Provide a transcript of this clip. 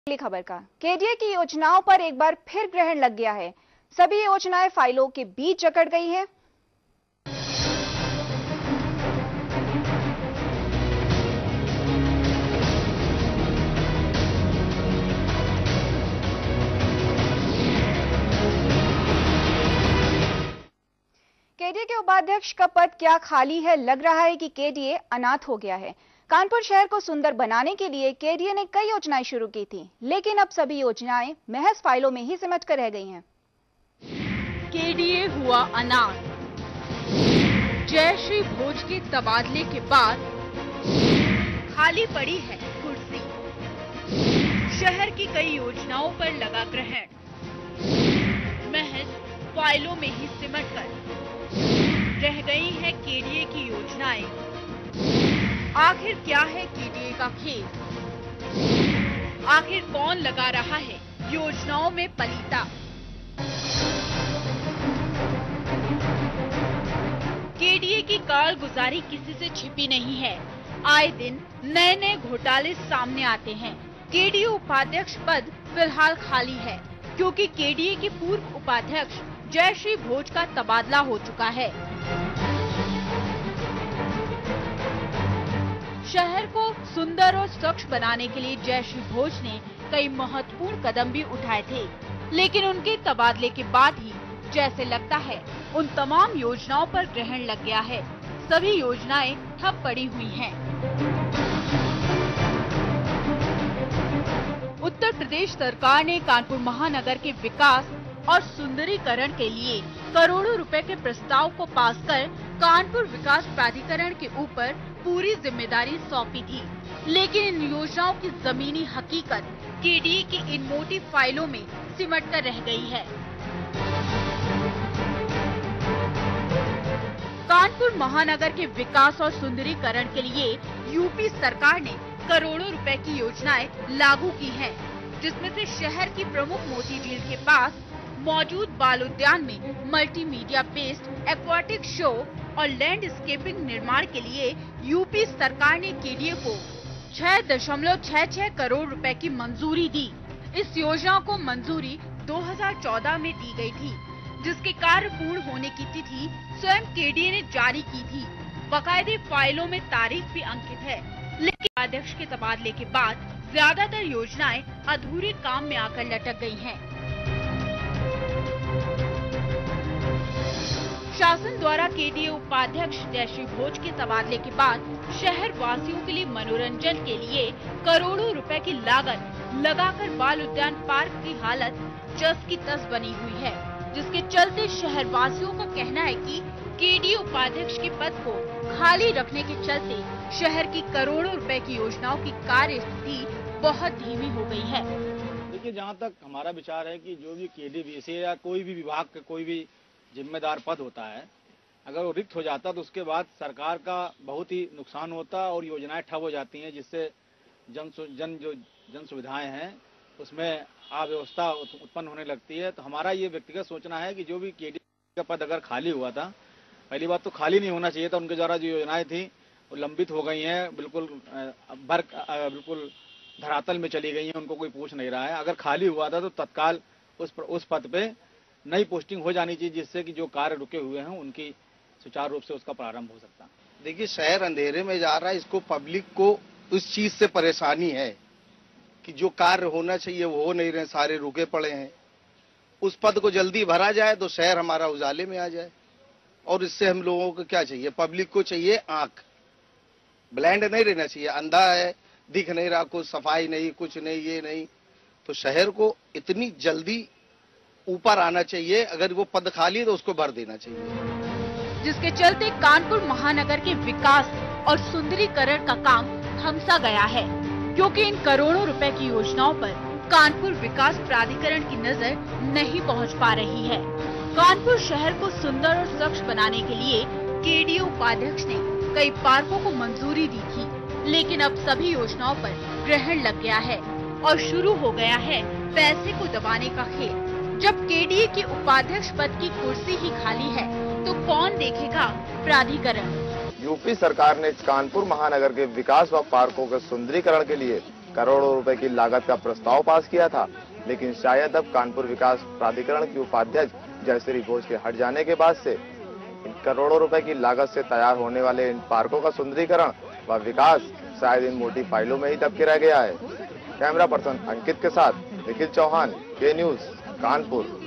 अगली खबर का केडीए की योजनाओं पर एक बार फिर ग्रहण लग गया है। सभी योजनाएं फाइलों के बीच जकड़ गई हैं। केडीए के उपाध्यक्ष का पद क्या खाली है? लग रहा है कि केडीए अनाथ हो गया है। कानपुर शहर को सुंदर बनाने के लिए केडीए ने कई योजनाएं शुरू की थी, लेकिन अब सभी योजनाएं महज फाइलों में ही सिमट कर रह गई हैं। केडीए हुआ अनाथ। जयश्री भोज के तबादले के बाद खाली पड़ी है कुर्सी। शहर की कई योजनाओं पर लगा ग्रहण। महज फाइलों में ही सिमट कर रह गई है केडीए की योजनाएं। आखिर क्या है केडीए का खेल? आखिर कौन लगा रहा है योजनाओं में पलीता? केडीए की कारगुजारी किसी से छिपी नहीं है। आए दिन नए नए घोटाले सामने आते हैं। केडीए उपाध्यक्ष पद फिलहाल खाली है, क्योंकि केडीए की पूर्व उपाध्यक्ष जयश्री भोज का तबादला हो चुका है। शहर को सुंदर और स्वच्छ बनाने के लिए जयश्री भोज ने कई महत्वपूर्ण कदम भी उठाए थे, लेकिन उनके तबादले के बाद ही जैसे लगता है उन तमाम योजनाओं पर ग्रहण लग गया है। सभी योजनाएं ठप पड़ी हुई हैं। उत्तर प्रदेश सरकार ने कानपुर महानगर के विकास और सुंदरीकरण के लिए करोड़ों रुपए के प्रस्ताव को पास कर कानपुर विकास प्राधिकरण के ऊपर पूरी जिम्मेदारी सौंपी थी, लेकिन इन योजनाओं की जमीनी हकीकत केडीए की इन मोटी फाइलों में सिमट कर रह गई है। कानपुर महानगर के विकास और सुंदरीकरण के लिए यूपी सरकार ने करोड़ों रुपए की योजनाएं लागू की हैं, जिसमें से शहर की प्रमुख मोती झील के पास मौजूद बाल उद्यान में मल्टीमीडिया बेस्ड एक्वाटिक शो और लैंडस्केपिंग निर्माण के लिए यूपी सरकार ने केडीए को 6.66 करोड़ रुपए की मंजूरी दी। इस योजना को मंजूरी 2014 में दी गई थी, जिसके कार्य पूर्ण होने की तिथि स्वयं केडीए ने जारी की थी। बाकायदे फाइलों में तारीख भी अंकित है, लेकिन अध्यक्ष के तबादले के बाद ज्यादातर योजनाएं अधूरे काम में आकर लटक गई हैं। शासन द्वारा केडीए उपाध्यक्ष जयश्री भोज के तबादले के बाद शहर वासियों के लिए मनोरंजन के लिए करोड़ों रुपए की लागत लगाकर बाल उद्यान पार्क की हालत जस की तस बनी हुई है, जिसके चलते शहर वासियों का कहना है कि केडीए उपाध्यक्ष के पद को खाली रखने के चलते शहर की करोड़ों रुपए की योजनाओं की कार्य स्थिति बहुत धीमी हो गई है। देखिए, जहाँ तक हमारा विचार है कि जो भी केडीए या कोई भी विभाग का कोई भी जिम्मेदार पद होता है, अगर वो रिक्त हो जाता तो उसके बाद सरकार का बहुत ही नुकसान होता और योजनाएं ठप हो जाती हैं, जिससे जन सुविधाएं हैं उसमें अव्यवस्था उत्पन्न होने लगती है। तो हमारा ये व्यक्तिगत सोचना है कि जो भी केडीए का पद अगर खाली हुआ था, पहली बात तो खाली नहीं होना चाहिए था। उनके द्वारा जो योजनाएं थी वो लंबित हो गई हैं, बिल्कुल धरातल में चली गई हैं, उनको कोई पूछ नहीं रहा है। अगर खाली हुआ था तो तत्काल उस पद पे नई पोस्टिंग हो जानी चाहिए, जिससे कि जो कार्य रुके हुए हैं उनकी सुचारू रूप से उसका प्रारंभ हो सकता है। देखिए, शहर अंधेरे में जा रहा है। इसको पब्लिक को उस चीज से परेशानी है कि जो कार्य होना चाहिए वो हो नहीं रहे, सारे रुके पड़े हैं। उस पद को जल्दी भरा जाए तो शहर हमारा उजाले में आ जाए। और इससे हम लोगों को क्या चाहिए? पब्लिक को चाहिए आंख, ब्लाइंड नहीं रहना चाहिए। अंधा है, दिख नहीं रहा, कुछ सफाई नहीं, कुछ नहीं, ये नहीं। तो शहर को इतनी जल्दी ऊपर आना चाहिए। अगर वो पद खाली है तो उसको भर देना चाहिए, जिसके चलते कानपुर महानगर के विकास और सुंदरीकरण का काम थमसा गया है, क्योंकि इन करोड़ों रुपए की योजनाओं पर कानपुर विकास प्राधिकरण की नजर नहीं पहुंच पा रही है। कानपुर शहर को सुंदर और स्वच्छ बनाने के लिए केडीए उपाध्यक्ष ने कई पार्कों को मंजूरी दी थी, लेकिन अब सभी योजनाओं पर ग्रहण लग गया है और शुरू हो गया है पैसे को दबाने का खेल। जब केडीए के उपाध्यक्ष पद की कुर्सी ही खाली है तो कौन देखेगा प्राधिकरण? यूपी सरकार ने कानपुर महानगर के विकास व पार्कों के सुंदरीकरण के लिए करोड़ों रुपए की लागत का प्रस्ताव पास किया था, लेकिन शायद अब कानपुर विकास प्राधिकरण की उपाध्यक्ष जयश्री घोष के हट जाने के बाद से इन करोड़ों रुपए की लागत से तैयार होने वाले इन पार्कों का सुंदरीकरण व विकास शायद इन मोटी फाइलों में ही दबके रह गया है। कैमरा पर्सन अंकित के साथ निखिल चौहान, के न्यूज, कानपुर।